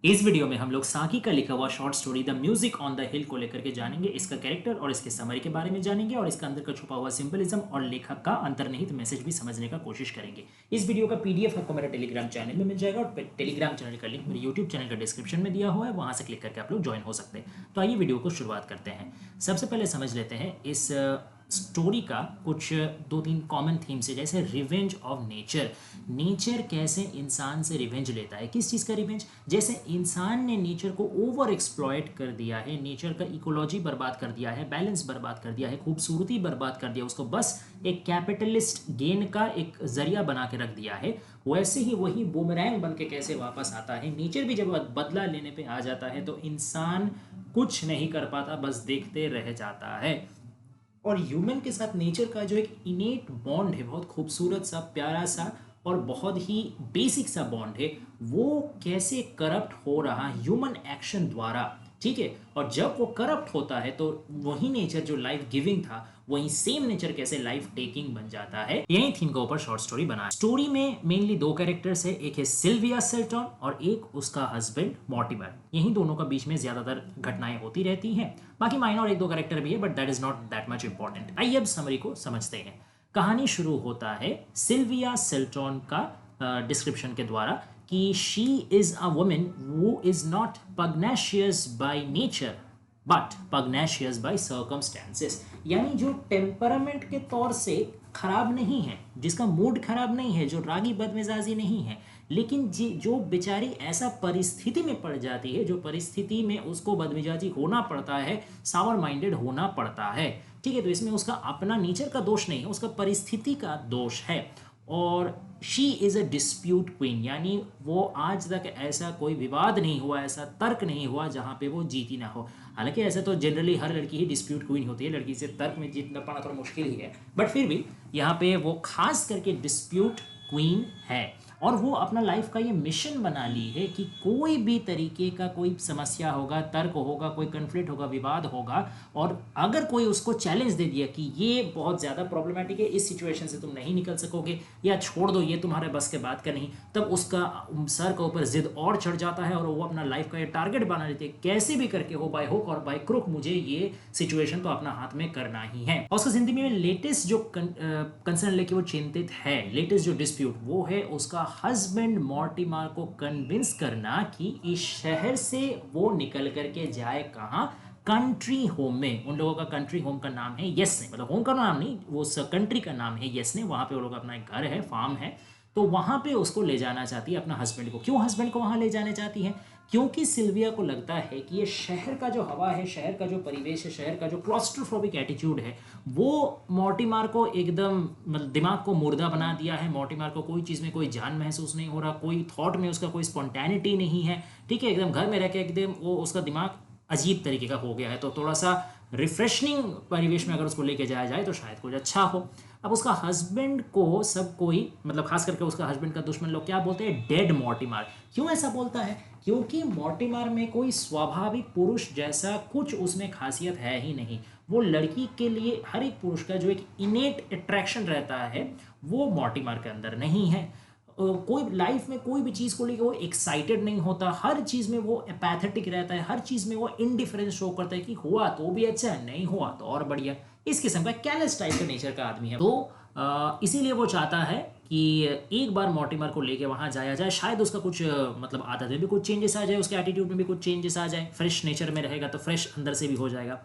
इस वीडियो में हम लोग साकी का लिखा हुआ short story the music on the हिल को लेकर के जानेंगे, इसका कैरेक्टर और इसके समरी के बारे में जानेंगे और इसका अंदर का छुपा हुआ सिंबलिज्म और लेखक का अंतर्निहित मैसेज भी समझने का कोशिश करेंगे। इस वीडियो का पीडीएफ आपको मेरे टेलीग्राम चैनल में मिल जाएगा और टेलीग्राम चैनल का लिंक मेरे यूट्यूब चैनल का डिस्क्रिप्शन में दिया हुआ है, वहां से क्लिक करके आप लोग ज्वाइन हो सकते हैं। तो आइए वीडियो को शुरुआत करते हैं। सबसे पहले समझ लेते हैं इस स्टोरी का कुछ दो तीन कॉमन थीम्स है, जैसे रिवेंज ऑफ नेचर। नेचर कैसे इंसान से रिवेंज लेता है, किस चीज़ का रिवेंज? जैसे इंसान ने नेचर को ओवर एक्सप्लॉयट कर दिया है, नेचर का इकोलॉजी बर्बाद कर दिया है, बैलेंस बर्बाद कर दिया है, खूबसूरती बर्बाद कर दिया, उसको बस एक कैपिटलिस्ट गेन का एक जरिया बना के रख दिया है। वैसे ही वही बूमरैंग बन के कैसे वापस आता है। नेचर भी जब बदला लेने पे आ जाता है तो इंसान कुछ नहीं कर पाता, बस देखते रह जाता है। और ह्यूमन के साथ नेचर का जो एक इनेट बॉन्ड है, बहुत खूबसूरत सा, प्यारा सा और बहुत ही बेसिक सा बॉन्ड है, वो कैसे करप्ट हो रहा ह्यूमन एक्शन द्वारा। ठीक है, और जब वो करप्ट होता है तो वही नेचर जो लाइफ गिविंग था, वही सेम नेचर कैसे लाइफ टेकिंग बन जाता है। यही थीम के ऊपर शॉर्ट स्टोरी बना है। स्टोरी में मेनली दो कैरेक्टर्स है, एक है सिल्विया सेल्टन और एक उसका हस्बैंड मॉर्टिमर। यही दोनों का बीच में ज्यादातर घटनाएं होती रहती हैं। बाकी माइनर एक दो कैरेक्टर भी है, but that is not that much important. आइए अब समरी को समझते हैं। कहानी शुरू होता है सिल्विया सेल्टन का डिस्क्रिप्शन के द्वारा कि she is a woman who is not pugnacious by nature but pugnacious by circumstances. यानी जो टेम्परामेंट के तौर से खराब नहीं है, जिसका मूड खराब नहीं है, जो रागी बदमिजाजी नहीं है, लेकिन जो बेचारी ऐसा परिस्थिति में पड़ जाती है, जो परिस्थिति में उसको बदमिजाजी होना पड़ता है, सावर माइंडेड होना पड़ता है। ठीक है, तो इसमें उसका अपना नेचर का दोष नहीं है, उसका परिस्थिति का दोष है। और she is a dispute queen, यानी वो आज तक ऐसा कोई विवाद नहीं हुआ, ऐसा तर्क नहीं हुआ जहाँ पे वो जीती ना हो। हालांकि ऐसे तो जनरली हर लड़की ही डिस्प्यूट क्वीन होती है, लड़की से तर्क में जीतना पाना थोड़ा मुश्किल ही है, बट फिर भी यहाँ पे वो खास करके डिस्प्यूट क्वीन है। और वो अपना लाइफ का ये मिशन बना ली है कि कोई भी तरीके का कोई समस्या होगा, तर्क होगा, कोई कन्फ्लिक्ट होगा, विवाद होगा, और अगर कोई उसको चैलेंज दे दिया कि ये बहुत ज़्यादा प्रॉब्लमेटिक है, इस सिचुएशन से तुम नहीं निकल सकोगे, या छोड़ दो, ये तुम्हारे बस के बात का नहीं, तब उसका सर के ऊपर जिद और चढ़ जाता है और वो अपना लाइफ का ये टारगेट बना लेते हैं, कैसे भी करके हो, बाय हुक और बाय क्रुक मुझे ये सिचुएशन तो अपना हाथ में करना ही है। और उसका जिंदगी में लेटेस्ट जो कंसर्न लेके वो चिंतित है, लेटेस्ट जो डिस्प्यूट, वो है उसका हस्बैंड मॉर्टिमर को कन्विंस करना कि इस शहर से वो निकल करके जाए कहाँ, कंट्री होम में। उन लोगों का कंट्री होम का नाम है येसने, मतलब होम का नाम नहीं, वो कंट्री का नाम है येसने। वहां पे वो लोग अपना एक घर है, फार्म है, तो वहां पे उसको ले जाना चाहती है अपना हस्बैंड को। क्यों हस्बैंड को वहां ले जाना चाहती है? क्योंकि सिल्विया को लगता है कि ये शहर का जो हवा है, शहर का जो परिवेश है, शहर का जो क्लॉस्ट्रोफोबिक एटीट्यूड है, वो मॉर्टिमर को एकदम मतलब दिमाग को मुर्दा बना दिया है। मॉर्टिमर को कोई चीज़ में कोई जान महसूस नहीं हो रहा, कोई थॉट में उसका कोई स्पॉन्टेनिटी नहीं है। ठीक है, एकदम घर में रह के एकदम वो उसका दिमाग अजीब तरीके का हो गया है। तो थोड़ा सा रिफ्रेशनिंग परिवेश में अगर उसको लेके जाया जाए तो शायद कुछ अच्छा हो। अब उसका हस्बैंड को सब कोई, मतलब खास करके उसका हस्बैंड का दुश्मन लोग क्या बोलते हैं? Dead Mortimer. क्यों ऐसा बोलता है? क्योंकि मॉर्टिमर में कोई स्वाभाविक पुरुष जैसा कुछ उसमें खासियत है ही नहीं। वो लड़की के लिए हर एक पुरुष का जो एक इनेट अट्रैक्शन रहता है, वो मॉर्टिमर के अंदर नहीं है। कोई लाइफ में कोई भी चीज़ को लेकर वो एक्साइटेड नहीं होता, हर चीज़ में वो एपैथेटिक रहता है, हर चीज़ में वो इनडिफरेंस शो करता है कि हुआ तो भी अच्छा है, नहीं हुआ तो और बढ़िया। इस किस्म का कैलेस टाइप का नेचर का आदमी है। तो इसीलिए वो चाहता है कि एक बार मॉर्टिमर को लेके वहाँ जाया जाए, शायद उसका कुछ मतलब आदत में भी कुछ चेंजेस आ जाए, उसके एटीट्यूड में भी कुछ चेंजेस आ जाए, फ्रेश नेचर में रहेगा तो फ्रेश अंदर से भी हो जाएगा।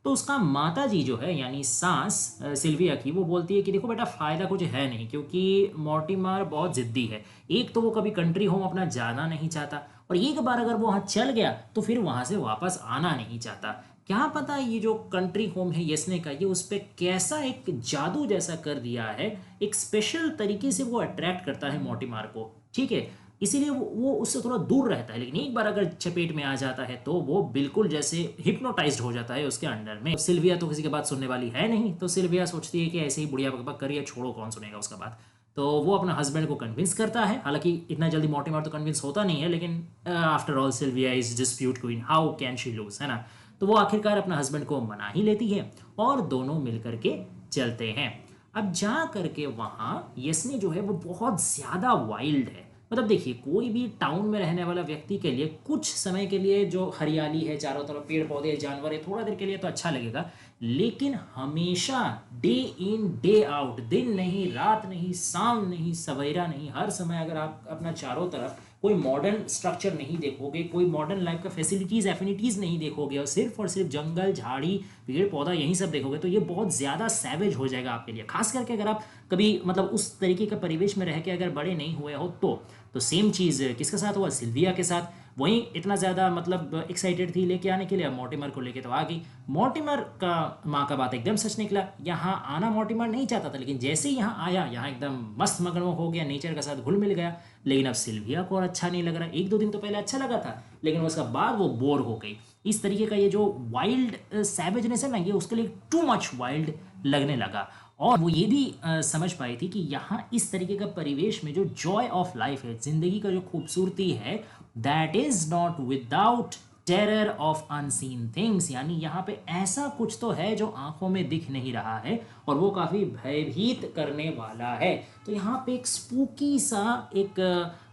तो उसका माता जी जो है, यानी सास सिल्विया की, वो बोलती है कि देखो बेटा, फ़ायदा कुछ है नहीं, क्योंकि मॉर्टिमर बहुत ज़िद्दी है। एक तो वो कभी कंट्री होम अपना जाना नहीं चाहता, और एक बार अगर वो वहाँ चल गया तो फिर वहाँ से वापस आना नहीं चाहता। क्या पता ये जो कंट्री होम है येसने का, ये उस पर कैसा एक जादू जैसा कर दिया है, एक स्पेशल तरीके से वो अट्रैक्ट करता है मॉर्टिमर को। ठीक है, इसीलिए वो उससे थोड़ा दूर रहता है, लेकिन एक बार अगर चपेट में आ जाता है तो वो बिल्कुल जैसे हिप्नोटाइज्ड हो जाता है उसके अंडर में। सिल्विया तो किसी की बात सुनने वाली है नहीं, तो सिल्विया सोचती है कि ऐसे ही बुढ़िया बकबक करिए, छोड़ो, कौन सुनेगा उसका बात। तो वो अपना हस्बैंड को कन्विंस करता है। हालांकि इतना जल्दी मॉर्टिमर तो कन्विंस होता नहीं है, लेकिन after all Sylvia is dispute queen, how can she lose, है ना। तो वो आखिरकार अपना हस्बैंड को मना ही लेती है और दोनों मिलकर के चलते हैं। अब जा करके वहाँ येसने जो है वो बहुत ज़्यादा वाइल्ड है, मतलब देखिए, कोई भी टाउन में रहने वाला व्यक्ति के लिए कुछ समय के लिए जो हरियाली है, चारों तरफ पेड़ पौधे जानवर है, थोड़ा देर के लिए तो अच्छा लगेगा, लेकिन हमेशा डे इन डे आउट, दिन नहीं रात नहीं शाम नहीं सवेरा नहीं, हर समय अगर आप अपना चारों तरफ कोई मॉडर्न स्ट्रक्चर नहीं देखोगे, कोई मॉडर्न लाइफ का फैसिलिटीज़ एफिनिटीज़ नहीं देखोगे, और सिर्फ जंगल झाड़ी पेड़ पौधा यही सब देखोगे, तो ये बहुत ज़्यादा सैवेज हो जाएगा आपके लिए। खास करके अगर आप कभी मतलब उस तरीके का परिवेश में रह के अगर बड़े नहीं हुए हो तो सेम चीज़ किसके साथ हुआ, सिल्विया के साथ। वहीं इतना ज़्यादा मतलब एक्साइटेड थी लेके आने के लिए, अब मॉर्टिमर को लेके तो आ गई। मॉर्टिमर का माँ का बात एकदम सच निकला, यहाँ आना मॉर्टिमर नहीं चाहता था, लेकिन जैसे ही यहाँ आया, यहाँ एकदम मस्त मगन हो गया, नेचर के साथ घुल मिल गया। लेकिन अब सिल्विया को और अच्छा नहीं लग रहा। एक दो दिन तो पहले अच्छा लगा था, लेकिन उसके बाद वो बोर हो गई। इस तरीके का ये जो वाइल्ड सैवेजनेस है ना, ये उसके लिए टू मच वाइल्ड लगने लगा। और वो ये भी समझ पाई थी कि यहाँ इस तरीके का परिवेश में जो जॉय ऑफ लाइफ है, जिंदगी का जो खूबसूरती है, that is not without terror of unseen things, यानी यहाँ पे ऐसा कुछ तो है जो आंखों में दिख नहीं रहा है और वो काफ़ी भयभीत करने वाला है। तो यहाँ पे एक स्पूकी सा एक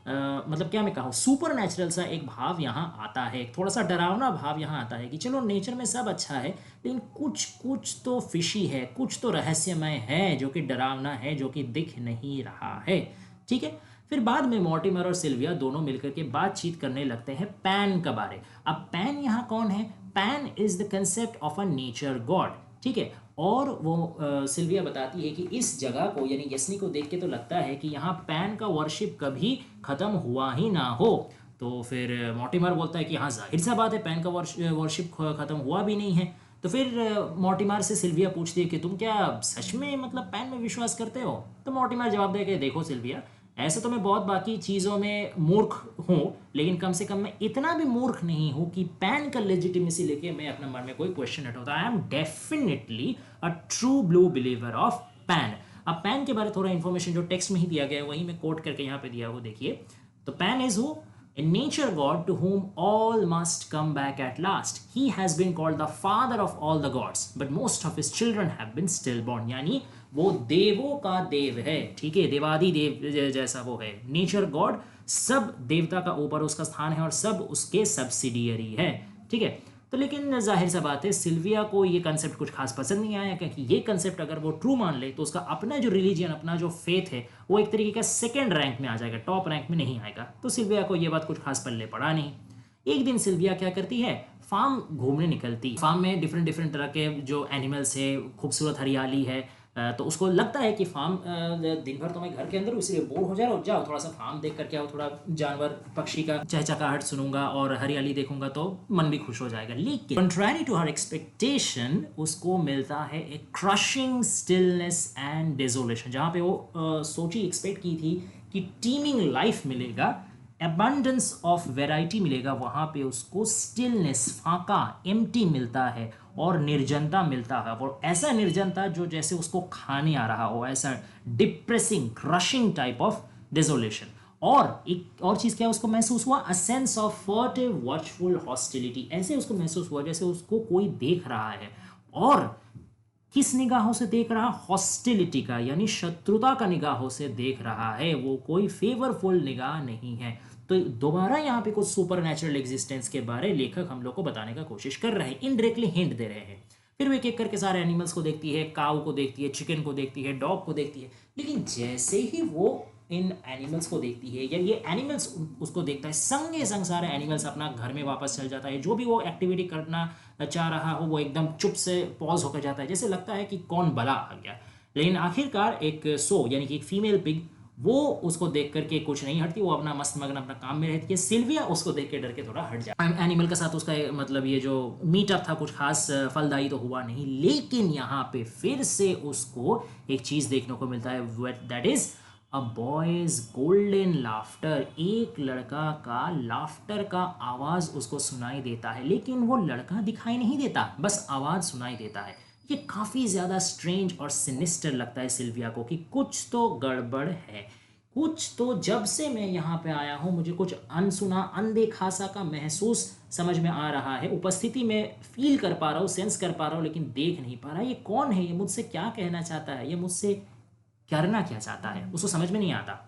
मतलब क्या मैं कहूँ, सुपर नेचुरल सा एक भाव यहाँ आता है, एक थोड़ा सा डरावना भाव यहाँ आता है कि चलो नेचर में सब अच्छा है, लेकिन कुछ कुछ तो फिशी है, कुछ तो रहस्यमय है जो कि डरावना है, जो कि दिख नहीं रहा है। ठीक है। फिर बाद में मॉर्टिमर और सिल्विया दोनों मिलकर के बातचीत करने लगते हैं पैन के बारे। अब पैन यहाँ कौन है? Pan is the concept of a nature God. ठीक है। और वो सिल्विया बताती है कि इस जगह को यानी यसनी को देख के तो लगता है कि यहाँ पैन का वर्शिप कभी खत्म हुआ ही ना हो। तो फिर मॉर्टिमर बोलता है कि हाँ जाहिर सा बात है, पैन का वर्शिप खत्म हुआ भी नहीं है। तो फिर मॉर्टिमर से सिल्विया पूछती है कि तुम क्या सच में मतलब पैन में विश्वास करते हो? तो मॉर्टिमर जवाब दे के देखो सिल्विया, ऐसे तो मैं बहुत बाकी चीज़ों में मूर्ख हूँ, लेकिन कम से कम मैं इतना भी मूर्ख नहीं हूँ कि पैन का लेजिटिमेसी लेके मैं अपने मन में कोई क्वेश्चन उठाता। I am definitely a true blue believer of pan. अब पैन के बारे थोड़ा इन्फॉर्मेशन जो टेक्स्ट में ही दिया गया है वही मैं कोट करके यहाँ पे दिया वो देखिए। तो pan is who? A nature god to whom all must come back at last. He has been called the father of all the gods, but most of his children have been stillborn. यानी वो देवों का देव है। ठीक है, देवादि देव जैसा वो है, नेचर गॉड, सब देवता का ऊपर उसका स्थान है और सब उसके सब्सिडियरी है। ठीक है। तो लेकिन जाहिर सा बात है सिल्विया को ये कंसेप्ट कुछ खास पसंद नहीं आया, क्योंकि ये कंसेप्ट अगर वो ट्रू मान ले तो उसका अपना जो रिलीजियन, अपना जो फेथ है, वो एक तरीके का सेकंड रैंक में आ जाएगा, टॉप रैंक में नहीं आएगा। तो सिल्विया को ये बात कुछ खास पल्ले पड़ा नहीं। एक दिन सिल्विया क्या करती है, फार्म घूमने निकलती। फार्म में डिफरेंट डिफरेंट तरह के जो एनिमल्स है, खूबसूरत हरियाली है, तो उसको लगता है कि फार्म दिन भर तो मैं घर के अंदर हूँ, इसलिए बोर हो जा रहा हूँ, जाओ थोड़ा सा फार्म देख करके आओ, थोड़ा जानवर पक्षी का चहचहाहट सुनूंगा और हरियाली देखूंगा तो मन भी खुश हो जाएगा। लेकिन कंट्रारी टू हर एक्सपेक्टेशन उसको मिलता है एक क्रशिंग स्टिलनेस एंड डेजोलेशन। जहाँ पे वो सोची एक्सपेक्ट की थी कि टीमिंग लाइफ मिलेगा, एबंडेंस ऑफ वेराइटी मिलेगा, वहाँ पे उसको स्टिलनेस, फाका, एम्प्टी मिलता है और निर्जनता मिलता है। और ऐसा निर्जनता जो जैसे उसको खाने आ रहा हो, ऐसा depressing crushing type of desolation. और एक और चीज़ क्या उसको महसूस हुआ, a sense of furtive watchful hostility. ऐसे उसको महसूस हुआ जैसे उसको कोई देख रहा है, और किस निगाहों से देख रहा, हॉस्टिलिटी का, यानी शत्रुता का निगाहों से देख रहा है, वो कोई फेवरफुल निगाह नहीं है। तो दोबारा यहाँ पे कुछ सुपर नेचुरल एग्जिस्टेंस के बारे लेखक हम लोग को बताने का कोशिश कर रहे हैं, इनडायरेक्टली हिंट दे रहे हैं। फिर वो एक एक करके सारे एनिमल्स को देखती है, काऊ को देखती है, चिकन को देखती है, डॉग को देखती है, लेकिन जैसे ही वो इन एनिमल्स को देखती है या ये एनिमल्स उसको देखता है, संगे संग सारे एनिमल्स अपना घर में वापस चल जाता है। जो भी वो एक्टिविटी करना चाह रहा हो वो एकदम चुप से पॉज होकर जाता है, जैसे लगता है कि कौन भला आ गया। लेकिन आखिरकार एक सो यानी कि एक फीमेल पिग, वो उसको देख करके कुछ नहीं हटती, वो अपना मस्त मगन अपना काम में रहती है। सिल्विया उसको देख के डर के थोड़ा हट जाता है। एनिमल के साथ उसका मतलब ये जो मीटअप था कुछ खास फलदायी तो हुआ नहीं, लेकिन यहाँ पे फिर से उसको एक चीज़ देखने को मिलता है, that is a boys golden laughter. एक लड़का का लाफ्टर का आवाज़ उसको सुनाई देता है, लेकिन वो लड़का दिखाई नहीं देता, बस आवाज़ सुनाई देता है। ये काफ़ी ज़्यादा स्ट्रेंज और सिनिस्टर लगता है सिल्विया को कि कुछ तो गड़बड़ है, कुछ तो जब से मैं यहाँ पे आया हूँ मुझे कुछ अनसुना अनदेखा सा का महसूस समझ में आ रहा है। उपस्थिति में फील कर पा रहा हूँ, सेंस कर पा रहा हूँ, लेकिन देख नहीं पा रहा। ये कौन है, ये मुझसे क्या कहना चाहता है, ये मुझसे करना क्या चाहता है, उसको समझ में नहीं आता।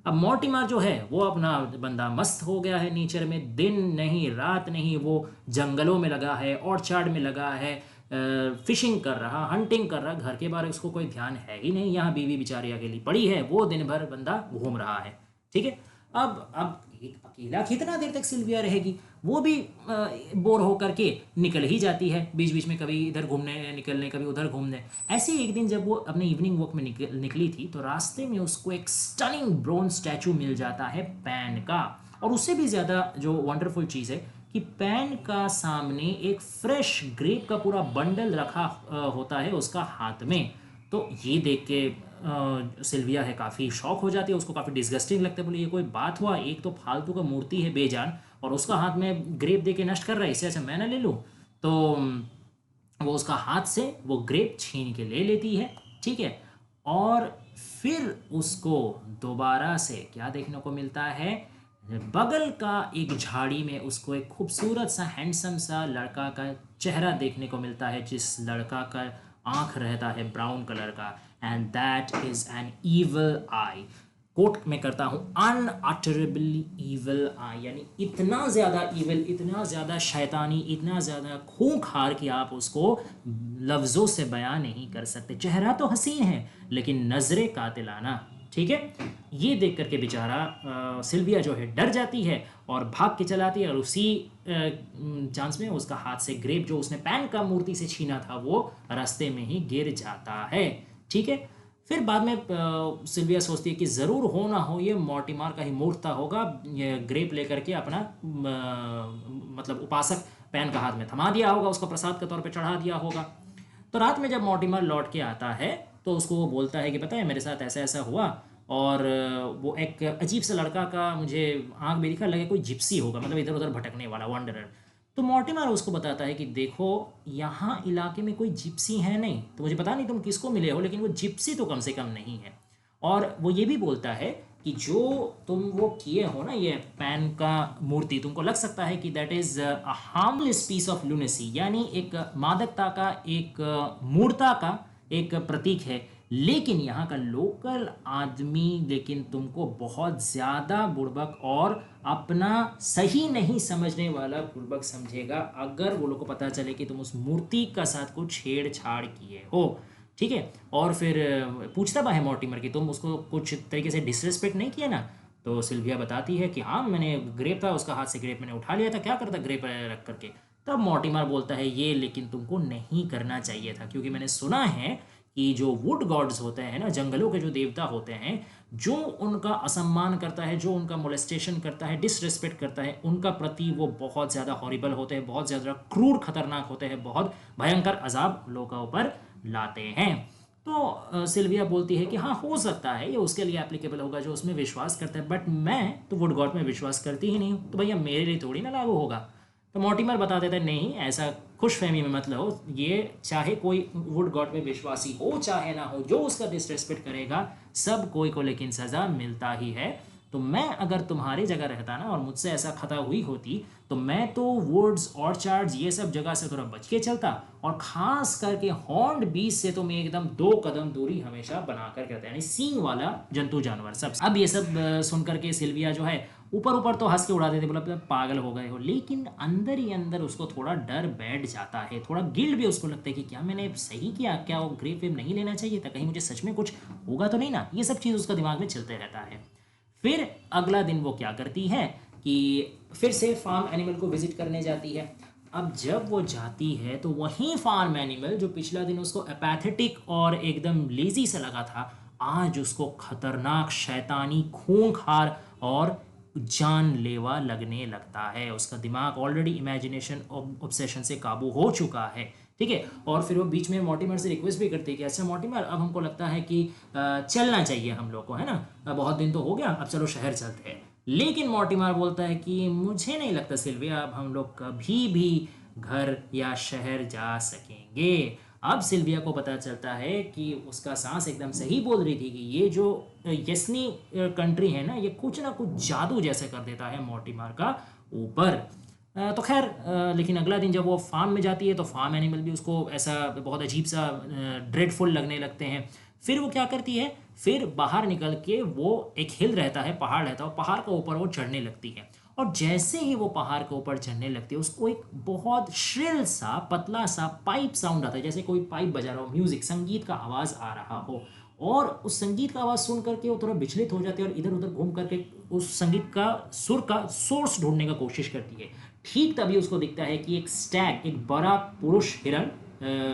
अब मॉर्टिमर जो है वो अपना बंदा मस्त हो गया है नेचर में, दिन नहीं रात नहीं वो जंगलों में लगा है, ऑर्चार्ड में लगा है, फिशिंग कर रहा, हंटिंग कर रहा, घर के बारे में उसको कोई ध्यान है ही नहीं। यहाँ बीवी बेचारी अकेली पड़ी है, वो दिन भर बंदा घूम रहा है। ठीक है, अब एक अकेला कितना देर तक सिल्विया रहेगी, वो भी बोर होकर के निकल ही जाती है बीच बीच में, कभी इधर घूमने निकलने कभी उधर घूमने। ऐसे एक दिन जब वो अपने इवनिंग वॉक में निकली थी तो रास्ते में उसको एक स्टनिंग ब्रोंज स्टैचू मिल जाता है पैन का। और उससे भी ज़्यादा जो वंडरफुल चीज़ है कि पैन का सामने एक फ्रेश ग्रेप का पूरा बंडल रखा होता है उसका हाथ में। तो ये देख के सिल्विया है काफ़ी शॉक हो जाती है, उसको काफ़ी डिस्गस्टिंग लगता है। बोले ये कोई बात हुआ, एक तो फालतू का मूर्ति है बेजान और उसका हाथ में ग्रेप दे के नष्ट कर रहा है, इससे अच्छा मैं ना ले लूँ। तो वो उसका हाथ से वो ग्रेप छीन के ले लेती है। ठीक है, और फिर उसको दोबारा से क्या देखने को मिलता है, बगल का एक झाड़ी में उसको एक खूबसूरत सा हैंडसम सा लड़का का चेहरा देखने को मिलता है, जिस लड़का का आंख रहता है ब्राउन कलर का, and that is an evil eye. Quote में करता हूँ, अनअटरेबली ईवल आई, यानी इतना ज़्यादा ईवल, इतना ज़्यादा शैतानी, इतना ज़्यादा खूंखार कि आप उसको लफ्ज़ों से बयां नहीं कर सकते। चेहरा तो हसीन है लेकिन नज़रें कातिलाना। ठीक है, ये देख करके बेचारा सिल्विया जो है डर जाती है और भाग के चलाती है, और उसी चांस में उसका हाथ से ग्रेप जो उसने पैन का मूर्ति से छीना था वो रास्ते में ही गिर जाता है। ठीक है, फिर बाद में सिल्विया सोचती है कि ज़रूर हो ना हो ये मॉर्टिमर का ही मूर्ता होगा, ये ग्रेप लेकर के अपना मतलब उपासक पैन का हाथ में थमा दिया होगा, उसको प्रसाद के तौर पे चढ़ा दिया होगा। तो रात में जब मॉर्टिमर लौट के आता है तो उसको वो बोलता है कि पता है मेरे साथ ऐसा ऐसा हुआ, और वो एक अजीब सा लड़का का मुझे आंख में दिखा, लगे कोई जिप्सी होगा, मतलब इधर उधर भटकने वाला वॉन्डरर। तो मॉर्टिमर उसको बताता है कि देखो यहाँ इलाके में कोई जिप्सी है नहीं, तो मुझे पता नहीं तुम किसको मिले हो, लेकिन वो जिप्सी तो कम से कम नहीं है। और वो ये भी बोलता है कि जो तुम वो किए हो ना ये पैन का मूर्ति, तुमको लग सकता है कि that is a harmless piece of lunacy, यानी एक मादकता का, एक मूर्ता का एक प्रतीक है, लेकिन यहाँ का लोकल आदमी लेकिन तुमको बहुत ज़्यादा बुड़बक और अपना सही नहीं समझने वाला बुड़बक समझेगा अगर वो लोग को पता चले कि तुम उस मूर्ति का साथ कुछ छेड़छाड़ किए हो। ठीक है, और फिर पूछता बा है मॉर्टिमर कि तुम उसको कुछ तरीके से डिसरेस्पेक्ट नहीं किया ना। तो सिल्विया बताती है कि हाँ मैंने ग्रेप था उसका हाथ से, ग्रेप मैंने उठा लिया था, क्या करता ग्रेप रख करके। तब मॉर्टिमर बोलता है ये लेकिन तुमको नहीं करना चाहिए था, क्योंकि मैंने सुना है कि जो वुड गॉड्स होते हैं ना, जंगलों के जो देवता होते हैं, जो उनका असम्मान करता है, जो उनका मोलेस्टेशन करता है, डिसरेस्पेक्ट करता है, उनका प्रति वो बहुत ज़्यादा हॉरिबल होते हैं, बहुत ज़्यादा क्रूर खतरनाक होते हैं, बहुत भयंकर अजाब लोगों पर लाते हैं। तो सिल्विया बोलती है कि हाँ हो सकता है ये उसके लिए एप्लीकेबल होगा जो उसमें विश्वास करता है, बट मैं तो वुड गॉड में विश्वास करती ही नहीं हूँ, तो भैया मेरे लिए थोड़ी ना लागू होगा। तो मॉर्टिमर बता देता है नहीं ऐसा खुशफहमी में मत लो, ये चाहे कोई वुड गॉड में विश्वासी हो चाहे ना हो, जो उसका डिसरेस्पेक्ट करेगा सब कोई को लेकिन सज़ा मिलता ही है। तो मैं अगर तुम्हारी जगह रहता ना और मुझसे ऐसा खता हुई होती तो मैं तो वुड्स ऑर्चार्ड्स ये सब जगह से थोड़ा बच के चलता, और ख़ास करके हॉर्न्ड बीस्ट से तो मैं एकदम 2 कदम दूरी हमेशा बना कर रहता, यानी सींग वाला जंतु जानवर सब। अब ये सब सुन करके सिल्विया जो है ऊपर ऊपर तो हंस के उड़ा देते, बोला पागल हो गए हो, लेकिन अंदर ही अंदर उसको थोड़ा डर बैठ जाता है, थोड़ा गिल्ट भी उसको लगता है कि क्या मैंने सही किया, क्या वो ग्रेप वेप नहीं लेना चाहिए था, कहीं मुझे सच में कुछ होगा तो नहीं ना। ये सब चीज़ उसका दिमाग में चलते रहता है। फिर अगला दिन वो क्या करती है कि फिर से फार्म एनिमल को विजिट करने जाती है। अब जब वो जाती है तो वही फार्म एनिमल जो पिछला दिन उसको एपैथेटिक और एकदम लेजी सा लगा था, आज उसको खतरनाक, शैतानी, खूंखार और जानलेवा लगने लगता है। उसका दिमाग ऑलरेडी इमेजिनेशन ऑब्सेशन से काबू हो चुका है। ठीक है, और फिर वो बीच में मॉर्टिमर से रिक्वेस्ट भी करती है कि अच्छा मॉर्टिमर अब हमको लगता है कि चलना चाहिए हम लोग को, है ना, बहुत दिन तो हो गया, अब चलो शहर चलते हैं। लेकिन मॉर्टिमर बोलता है कि मुझे नहीं लगता सिल्विया अब हम लोग कभी भी घर या शहर जा सकेंगे। अब सिल्विया को पता चलता है कि उसका सांस एकदम सही बोल रही थी कि ये जो यस्नी कंट्री है ना, ये कुछ ना कुछ जादू जैसे कर देता है मॉर्टिमर का ऊपर। तो खैर लेकिन अगला दिन जब वो फार्म में जाती है तो फार्म एनिमल भी उसको ऐसा बहुत अजीब सा ड्रेडफुल लगने लगते हैं। फिर वो क्या करती है, फिर बाहर निकल के वो एक हिल रहता है, पहाड़ रहता है, और पहाड़ के ऊपर वो चढ़ने लगती है। और जैसे ही वो पहाड़ के ऊपर चढ़ने लगती है उसको एक बहुत श्रिल सा पतला सा पाइप साउंड आता है, जैसे कोई पाइप बजा रहा हो, म्यूजिक, संगीत का आवाज़ आ रहा हो। और उस संगीत का आवाज़ सुन करके वो थोड़ा विचलित हो जाती है और इधर उधर घूम करके उस संगीत का सुर का सोर्स ढूंढने का कोशिश करती है। ठीक तभी उसको दिखता है कि एक स्टैग, एक बड़ा पुरुष हिरण,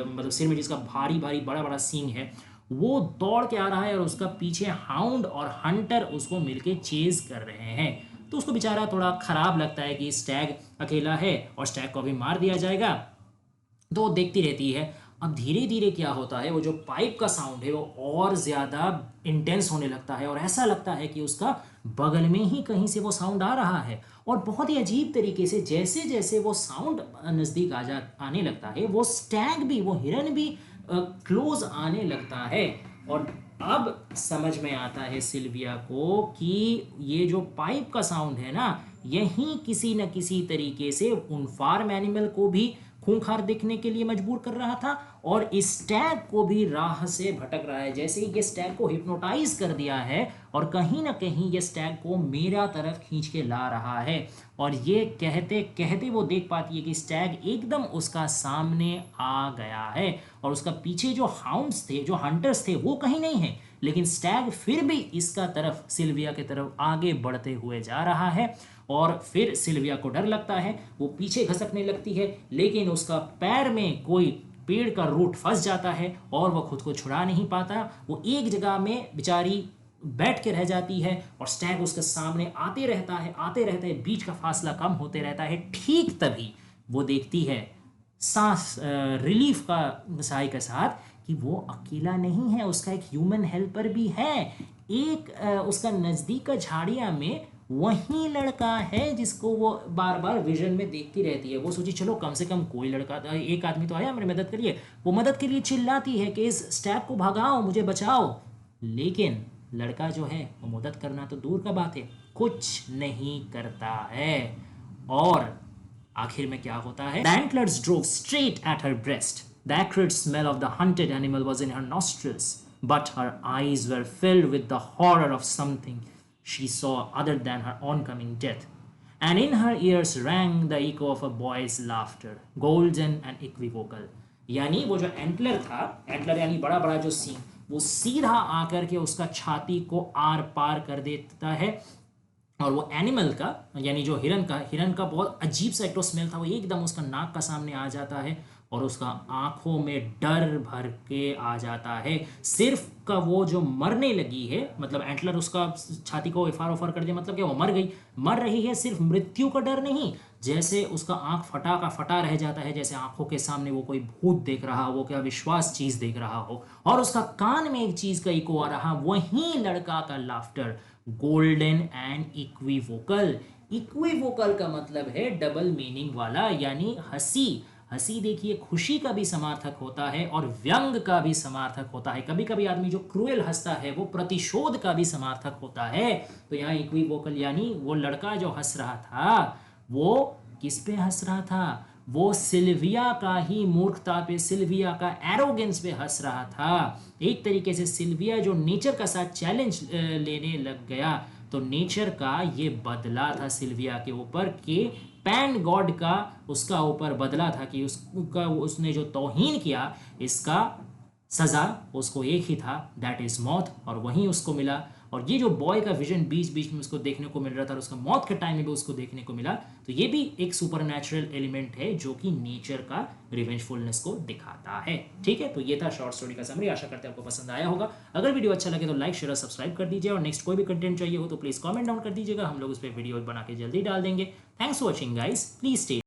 मतलब सिर में जिसका भारी भारी बड़ा बड़ा सींग है, वो दौड़ के आ रहा है और उसका पीछे हाउंड और हंटर उसको मिलके चेज कर रहे हैं। तो उसको बेचारा थोड़ा खराब लगता है कि स्टैग अकेला है और स्टैग को अभी मार दिया जाएगा, तो वो देखती रहती है। अब धीरे धीरे क्या होता है, वो जो पाइप का साउंड है वो और ज़्यादा इंटेंस होने लगता है और ऐसा लगता है कि उसका बगल में ही कहीं से वो साउंड आ रहा है। और बहुत ही अजीब तरीके से जैसे जैसे वो साउंड नज़दीक आने लगता है, वो स्टैग भी, वो हिरन भी क्लोज आने लगता है। और अब समझ में आता है सिल्विया को कि ये जो पाइप का साउंड है ना, यही किसी न किसी तरीके से उन फार्म एनिमल को भी खूंखार दिखने के लिए मजबूर कर रहा था और इस स्टैग को भी राह से भटक रहा है। जैसे ही ये स्टैग को हिप्नोटाइज कर दिया है और कहीं ना कहीं ये स्टैग को मेरा तरफ खींच के ला रहा है। और ये कहते कहते वो देख पाती है कि स्टैग एकदम उसका सामने आ गया है और उसका पीछे जो हाउंड्स थे, जो हंटर्स थे, वो कहीं नहीं है, लेकिन स्टैग फिर भी इसका तरफ, सिल्विया के तरफ आगे बढ़ते हुए जा रहा है। और फिर सिल्विया को डर लगता है, वो पीछे खसकने लगती है, लेकिन उसका पैर में कोई पेड़ का रूट फंस जाता है और वह खुद को छुड़ा नहीं पाता। वो एक जगह में बेचारी बैठ के रह जाती है और स्टैग उसके सामने आते रहता है, बीच का फासला कम होते रहता है। ठीक तभी वो देखती है, सांस रिलीफ का साई के साथ, कि वो अकेला नहीं है, उसका एक ह्यूमन हेल्पर भी है। एक उसका नज़दीक का झाड़िया में वही लड़का है जिसको वो बार बार विजन में देखती रहती है। वो सोची चलो कम से कम कोई लड़का, एक आदमी तो आया मेरी मदद करिए। वो मदद के लिए चिल्लाती है कि इस स्टैग को भगाओ, मुझे बचाओ। लेकिन लड़का जो है वो मदद करना तो दूर का बात है, कुछ नहीं करता है। और आखिर में क्या होता है? The antlers drove straight at her breast. The acrid smell of the hunted animal was in her nostrils, but her eyes were filled with the horror of something she saw other than her oncoming death. And in her ears rang the echo of a boy's laughter, golden and equivocal. यानी वो जो antler था, antler यानी बड़ा बड़ा जो सींग, वो सीधा आकर के उसका छाती को आर पार कर देता है। और वो एनिमल का, यानी जो हिरन का बहुत अजीब सा एक तो स्मेल था, वो एकदम उसका नाक का सामने आ जाता है और उसका आंखों में डर भर के आ जाता है। सिर्फ का वो जो मरने लगी है, मतलब एंटलर उसका छाती को इफार उफार कर दिया, मतलब क्या वो मर रही है, सिर्फ मृत्यु का डर नहीं, जैसे उसका आंख फटा का फटा रह जाता है, जैसे आंखों के सामने वो कोई भूत देख रहा हो, क्या विश्वास चीज देख रहा हो। और उसका कान में एक चीज का इको आ रहा, वही लड़का का laughter, golden and equivocal. Equivocal का मतलब है डबल मीनिंग वाला, यानी हंसी देखिए खुशी का भी समार्थक होता है और व्यंग का भी समार्थक होता है। कभी कभी आदमी जो क्रूएल हंसता है वो प्रतिशोध का भी समार्थक होता है। तो यहाँ इक्विवोकल यानी वो लड़का जो हंस रहा था, वो किस पे हंस रहा था? वो सिल्विया का ही मूर्खता पे, सिल्विया का एरोगेंस पे हंस रहा था। एक तरीके से सिल्विया जो नेचर का साथ चैलेंज लेने लग गया, तो नेचर का ये बदला था सिल्विया के ऊपर, कि पैन गॉड का उसका ऊपर बदला था कि उसने जो तौहीन किया, इसका सज़ा उसको एक ही था, दैट इज़ मौत, और वहीं उसको मिला। और ये जो बॉय का विजन बीच बीच में उसको देखने को मिल रहा था और उसका मौत के टाइम में भी उसको देखने को मिला, तो ये भी एक सुपरनैचुरल एलिमेंट है जो कि नेचर का रिवेंजफुलनेस को दिखाता है। ठीक है, तो ये था शॉर्ट स्टोरी का समरी। आशा करते हैं आपको पसंद आया होगा। अगर वीडियो अच्छा लगे तो लाइक शेयर और सब्सक्राइब कर दीजिए, और नेक्स्ट कोई भी कंटेंट चाहिए हो तो प्लीज़ कमेंट डाउन कर दीजिएगा, हम लोग उस पर वीडियो बना के जल्दी डाल देंगे। Thanks for watching guys, please stay